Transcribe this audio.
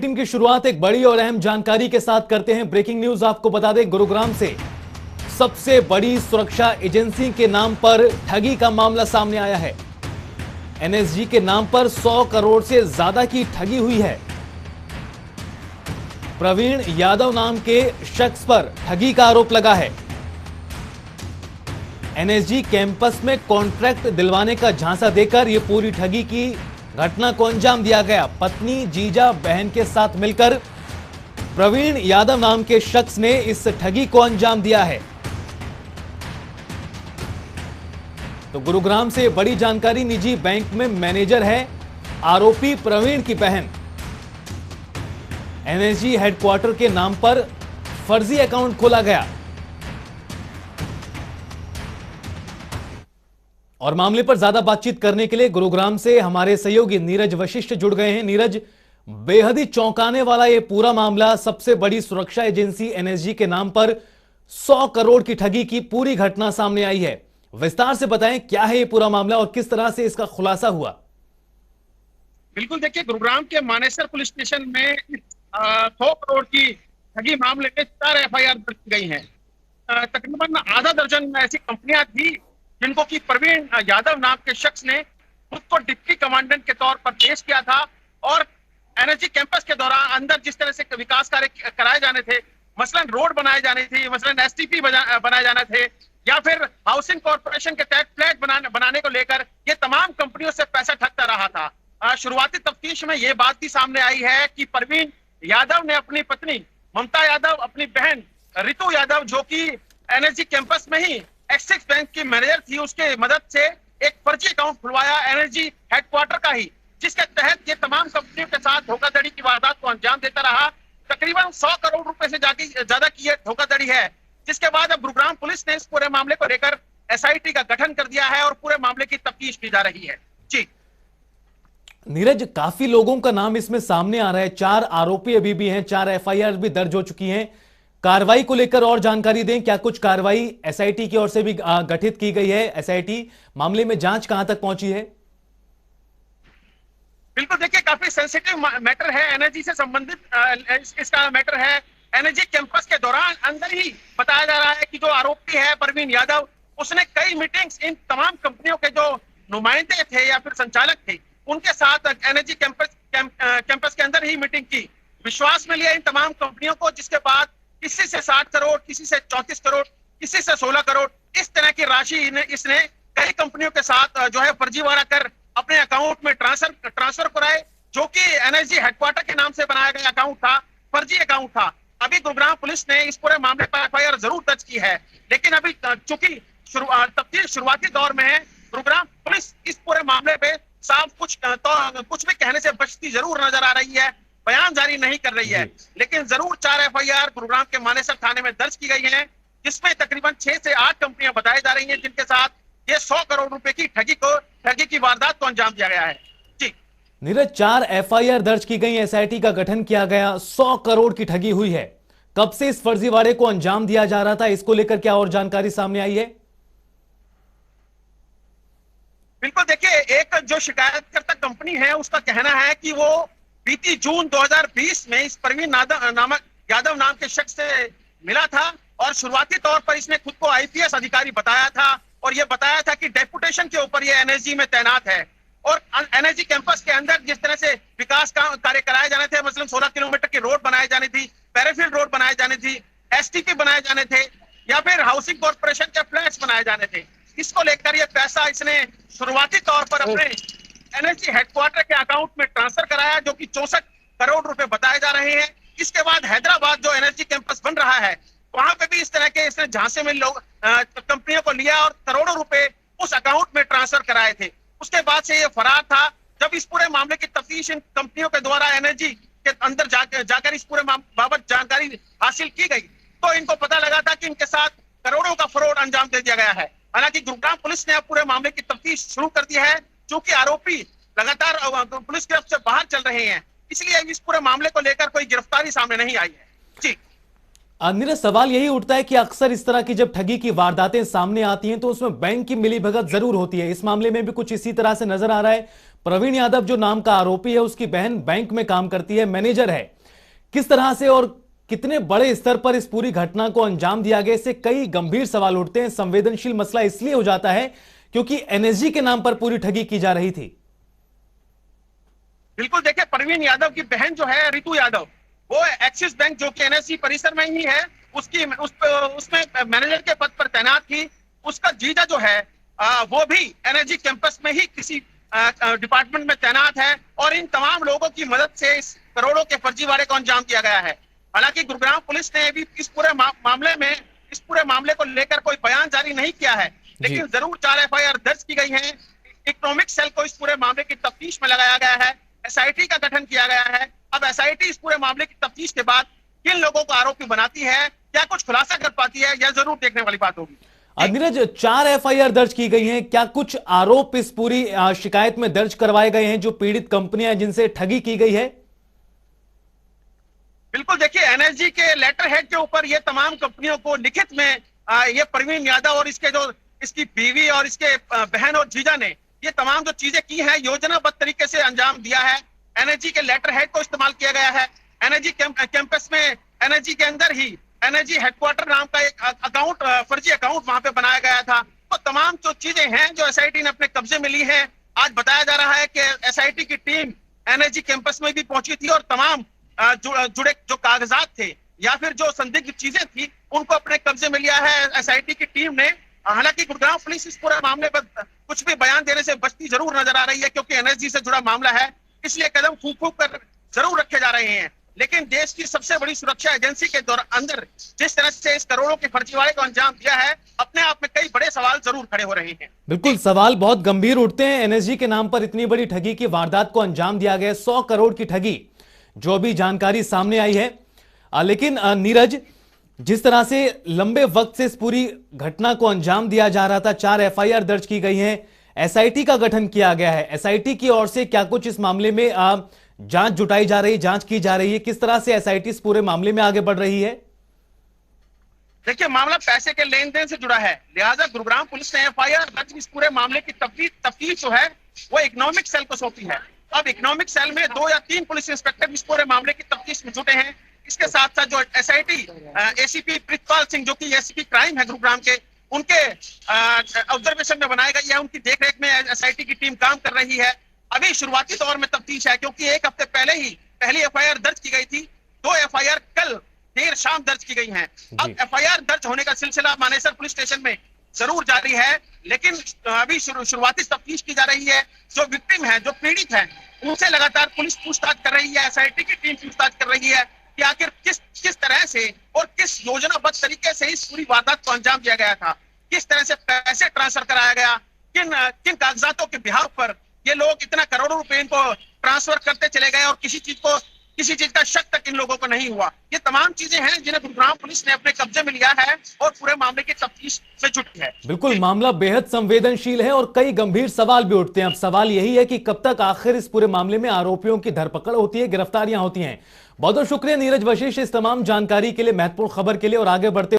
Bulletin की शुरुआत एक बड़ी और अहम जानकारी के साथ करते हैं। ब्रेकिंग न्यूज आपको बता दें, गुरुग्राम से सबसे बड़ी सुरक्षा एजेंसी के नाम पर ठगी का मामला सामने आया है। एनएसजी के नाम पर 100 करोड़ से ज्यादा की ठगी हुई है। प्रवीण यादव नाम के शख्स पर ठगी का आरोप लगा है। एनएसजी कैंपस में कॉन्ट्रैक्ट दिलवाने का झांसा देकर यह पूरी ठगी की घटना को अंजाम दिया गया। पत्नी, जीजा, बहन के साथ मिलकर प्रवीण यादव नाम के शख्स ने इस ठगी को अंजाम दिया है। तो गुरुग्राम से बड़ी जानकारी, निजी बैंक में मैनेजर है आरोपी प्रवीण की बहन। एनएसजी हेडक्वार्टर के नाम पर फर्जी अकाउंट खोला गया और मामले पर ज्यादा बातचीत करने के लिए गुरुग्राम से हमारे सहयोगी नीरज वशिष्ठ जुड़ गए हैं। नीरज, बेहद ही चौंकाने वाला यह पूरा मामला, सबसे बड़ी सुरक्षा एजेंसी एनएसजी के नाम पर 100 करोड़ की ठगी की पूरी घटना सामने आई है। विस्तार से बताएं, क्या है यह पूरा मामला और किस तरह से इसका खुलासा हुआ? बिल्कुल, देखिए, गुरुग्राम के मानेसर पुलिस स्टेशन में 100 करोड़ की ठगी मामले में 4 एफआईआर दर्ज की गई हैं। तकरीबन आधा दर्जन ऐसी कंपनियां थी जिनको कि प्रवीण यादव नाम के शख्स ने खुद को डिप्टी कमांडेंट के तौर पर पेश किया था और एनएसजी कैंपस के दौरान अंदर जिस तरह से विकास कार्य कराए जाने थे, मसलन रोड बनाए जाने थे, मसलन एसटीपी बनाए जाने थे, या फिर हाउसिंग कॉर्पोरेशन के तहत फ्लैट बनाने को लेकर ये तमाम कंपनियों से पैसा ठगता रहा था। शुरुआती तफ्तीश में ये बात भी सामने आई है कि प्रवीण यादव ने अपनी पत्नी ममता यादव, अपनी बहन रितु यादव, जो कि एनएसजी कैंपस में ही एक्सिस बैंक की मैनेजर थी, उसके मदद से एक फर्जी अकाउंट खुलवाया एनएसजी हेडक्वार्टर का ही, जिसके तहत ये तमाम कंपनियों के साथ धोखाधड़ी की वारदात को अंजाम देता रहा। तकरीबन 100 करोड़ रुपए से ज्यादा की ये धोखाधड़ी है, जिसके बाद अब गुरुग्राम पुलिस ने इस पूरे मामले को लेकर एसआईटी का गठन कर दिया है और पूरे मामले की तफ्तीश की जा रही है। जी नीरज, काफी लोगों का नाम इसमें सामने आ रहा है। 4 आरोपी अभी भी हैं, 4 एफआईआर भी दर्ज हो चुकी हैं। कार्रवाई को लेकर और जानकारी दें, क्या कुछ कार्रवाई एसआईटी की ओर से भी गठित की गई है? एसआईटी मामले में जांच कहां तक पहुंची है? बिल्कुल, देखिए, काफी सेंसिटिव मैटर है, एनर्जी से संबंधित इसका मैटर है। एनर्जी कैंपस के दौरान अंदर ही बताया जा रहा है कि जो आरोपी है प्रवीण यादव, उसने कई मीटिंग्स इन तमाम कंपनियों के जो नुमाइंदे थे या फिर संचालक थे उनके साथ एनर्जी कैंपस के अंदर ही मीटिंग की, विश्वास में लिया इन तमाम कंपनियों को, जिसके बाद किसी से 60 करोड़, किसी से 34 करोड़, किसी से 16 करोड़, इस तरह की राशि इसने कई कंपनियों के साथ जो है फर्जीवाड़ा कर अपने अकाउंट में ट्रांसफर कराए, जो कि एनएसजी हेडक्वार्टर के नाम से बनाया गया अकाउंट था, फर्जी अकाउंट था। अभी गुरुग्राम पुलिस ने इस पूरे मामले पर एफआईआर जरूर दर्ज की है, लेकिन अभी चूंकि तफ्तीश शुरुआती दौर में है, गुरुग्राम पुलिस इस पूरे मामले पे साफ कुछ भी कहने से बचती जरूर नजर आ रही है, बयान जारी नहीं कर रही है, लेकिन जरूर 4 एफआईआर गुरुग्राम के मानेसर थाने में दर्ज की गई हैं, जिसमें तकरीबन 6 से 8 कंपनियां बताई जा रही हैं, जिनके साथ ये 100 करोड़ रुपए की ठगी की वारदात को अंजाम दिया गया है। जी नीरज, 4 एफआईआर दर्ज की गई, एसआईटी का गठन किया गया, 100 करोड़ की ठगी हुई है। कब से इस फर्जीवाड़े को अंजाम दिया जा रहा था, इसको लेकर क्या और जानकारी सामने आई है? बिल्कुल, देखिए, एक जो शिकायतकर्ता कंपनी है उसका कहना है कि वो बीती जून 2020 में इस प्रवीण यादव नाम के शख्स से मिला था और शुरुआती तौर पर इसने खुद को आईपीएस अधिकारी बताया था और ये बताया था कि डेपुटेशन के ऊपर ये एनएसजी में तैनात है और एनएसजी कैंपस के अंदर जिस तरह से विकास कार्य कराए जाने थे, मतलब 16 किलोमीटर की रोड बनाई जानी थी, पेरीफील्ड रोड बनाए जाने थी, एसटीपी बनाए जाने थे, या फिर हाउसिंग कॉर्पोरेशन के फ्लैट्स बनाए जाने थे, इसको लेकर ये पैसा इसने शुरुआती तौर पर अपने एनएसजी हेडक्वार्टर के अकाउंट में ट्रांसफर कराया, जो कि 64 करोड़ रुपए बताए जा रहे हैं। इसके बाद हैदराबाद जो एनएसजी कैंपस बन रहा है, वहां पे भी इस तरह के इसने झांसे में लोग कंपनियों को लिया और करोड़ों रुपए उस अकाउंट में ट्रांसफर कराए थे। उसके बाद से ये फरार था। जब इस पूरे मामले की तफ्तीश इन कंपनियों के द्वारा एनएसजी के अंदर जाकर इस पूरे बाबत जानकारी हासिल की गई, तो इनको पता लगा था कि इनके साथ करोड़ों का फ्रॉड अंजाम दे दिया गया है। हालांकि गुरुग्राम पुलिस ने अब पूरे मामले की तफ्तीश शुरू कर दी है, चूंकि आरोपी लगातार पुलिस गिरफ्त से बाहर चल रहे हैं, इसलिए इस पूरे मामले को लेकर कोई गिरफ्तारी सामने नहीं आई है। जी नीरज, सवाल यही उठता है कि अक्सर इस तरह की जब ठगी की वारदातें सामने आती हैं तो उसमें बैंक की मिलीभगत जरूर होती है। इस मामले में भी कुछ इसी तरह से नजर आ रहा है। प्रवीण यादव जो नाम का आरोपी है, उसकी बहन बैंक में काम करती है, मैनेजर है। किस तरह से और कितने बड़े स्तर पर इस पूरी घटना को अंजाम दिया गया, इससे कई गंभीर सवाल उठते हैं। संवेदनशील मसला इसलिए हो जाता है क्योंकि एनएसजी के नाम पर पूरी ठगी की जा रही थी। बिल्कुल, देखिए प्रवीण यादव की बहन जो है रितु यादव, वो एक्सिस बैंक जो कि एनएसजी परिसर में ही है, उसमें मैनेजर के पद पर तैनात थी। उसका जीजा जो है वो भी एनएसजी कैंपस में ही किसी डिपार्टमेंट में तैनात है और इन तमाम लोगों की मदद से इस करोड़ों के फर्जीवाड़े को अंजाम दिया गया है। हालांकि गुरुग्राम पुलिस ने अभी इस पूरे मामले को लेकर कोई बयान जारी नहीं किया है, लेकिन जरूर 4 एफआईआर दर्ज की गई है। इकोनॉमिक सेल को इस पूरे मामले की तफ्तीश में लगाया गया है, एसआईटी का गठन किया गया है। अब एसआईटी इस पूरे मामले की तफ्तीश के बाद किन लोगों को आरोपी बनाती है, क्या कुछ खुलासा कर पाती है, यह जरूर देखने वाली बात होगी। नीरज, 4 एफआईआर दर्ज की गई हैं, क्या कुछ आरोप इस पूरी शिकायत में दर्ज करवाए गए हैं जो पीड़ित कंपनियां जिनसे ठगी की गई है? बिल्कुल, देखिए एनएसजी के लेटर हेड के ऊपर ये तमाम कंपनियों को लिखित में ये प्रवीण यादव और इसकी बीवी और इसके बहन और जीजा ने ये तमाम जो चीजें की हैं योजनाबद्ध तरीके से अंजाम दिया है। एनएसजी के लेटर हेड को इस्तेमाल किया गया है। एनएसजी कैंपस में एनएसजी के अंदर ही एनएसजी हेडक्वार्टर नाम का एक फर्जी अकाउंट वहां पे बनाया गया था। तो तमाम जो चीजें हैं जो एसआईटी ने अपने कब्जे में ली है, आज बताया जा रहा है कि एसआईटी की टीम एनएसजी कैंपस में भी पहुंची थी और तमाम जुड़े जो कागजात थे या फिर जो संदिग्ध चीजें थी उनको अपने कब्जे में लिया है एसआईटी की टीम ने। हालांकि गुरुग्राम पुलिस इस पूरे मामले पर कुछ भी बयान देने से बचती जरूर नजर आ रही है, क्योंकि एनएसजी से जुड़ा मामला है, इसलिए कदम फूंक फूंक कर जरूर रखे जा रहे हैं। लेकिन देश की सबसे बड़ी सुरक्षा एजेंसी के अंदर जिस तरह से इस करोड़ों के फर्जीवाड़े को अंजाम दिया है, अपने आप में कई बड़े सवाल जरूर खड़े हो रहे हैं। बिल्कुल, सवाल बहुत गंभीर उठते हैं। एनएसजी के नाम पर इतनी बड़ी ठगी की वारदात को अंजाम दिया गया, 100 करोड़ की ठगी, जो भी जानकारी सामने आई है। लेकिन नीरज, जिस तरह से लंबे वक्त से इस पूरी घटना को अंजाम दिया जा रहा था, 4 एफआईआर दर्ज की गई हैं, एसआईटी का गठन किया गया है, एसआईटी की ओर से क्या कुछ इस मामले में जांच जुटाई जा रही, जांच की जा रही है? किस तरह से एसआईटी इस पूरे मामले में आगे बढ़ रही है? देखिए, मामला पैसे के लेन देन से जुड़ा है, लिहाजा गुरुग्राम पुलिस ने एफआईआर दर्ज इस पूरे मामले की तफ्तीश जो है वो इकोनॉमिक सेल को सौंपी है। अब इकोनॉमिक सेल में 2 या 3 पुलिस इंस्पेक्टर इस पूरे मामले की तफ्तीश में जुटे हैं। इसके साथ साथ जो एसआईटी एसीपी प्रितपाल सिंह, जो कि एसीपी क्राइम है गुरुग्राम के, उनके ऑब्जर्वेशन में बनाए गए हैं, उनकी देखरेख में एसआईटी की टीम काम कर रही है। अभी शुरुआती दौर में तफ्तीश है, क्योंकि 1 हफ्ते पहले ही पहली एफआईआर दर्ज की गई थी, 2 एफआईआर कल देर शाम दर्ज की गई हैं। अब एफआईआर दर्ज होने का सिलसिला मानेसर पुलिस स्टेशन में जरूर जारी है, लेकिन अभी शुरुआती तफ्तीश की जा रही है। जो विक्टिम है, जो पीड़ित है, उनसे लगातार पुलिस पूछताछ कर रही है, एसआईटी की टीम पूछताछ कर रही है कि आखिर किस तरह से और किस योजनाबद्ध तरीके से इस पूरी वारदात को अंजाम दिया गया था, किस तरह से पैसे ट्रांसफर कराया गया, किन कागजातों के बिहाफ पर ये लोग इतना करोड़ों रुपए इनको ट्रांसफर करते चले गए और किसी चीज का शक तक इन लोगों को नहीं हुआ। ये तमाम चीजें हैं जिन्हें गुरुग्राम पुलिस ने अपने कब्जे में लिया है और पूरे मामले की तफ्तीश से जुटी है। बिल्कुल, मामला बेहद संवेदनशील है और कई गंभीर सवाल भी उठते हैं। अब सवाल यही है कि कब तक आखिर इस पूरे मामले में आरोपियों की धरपकड़ होती है, गिरफ्तारियां होती हैं। बहुत बहुत शुक्रिया नीरज वशिष्ठ इस तमाम जानकारी के लिए, महत्वपूर्ण खबर के लिए। और आगे बढ़ते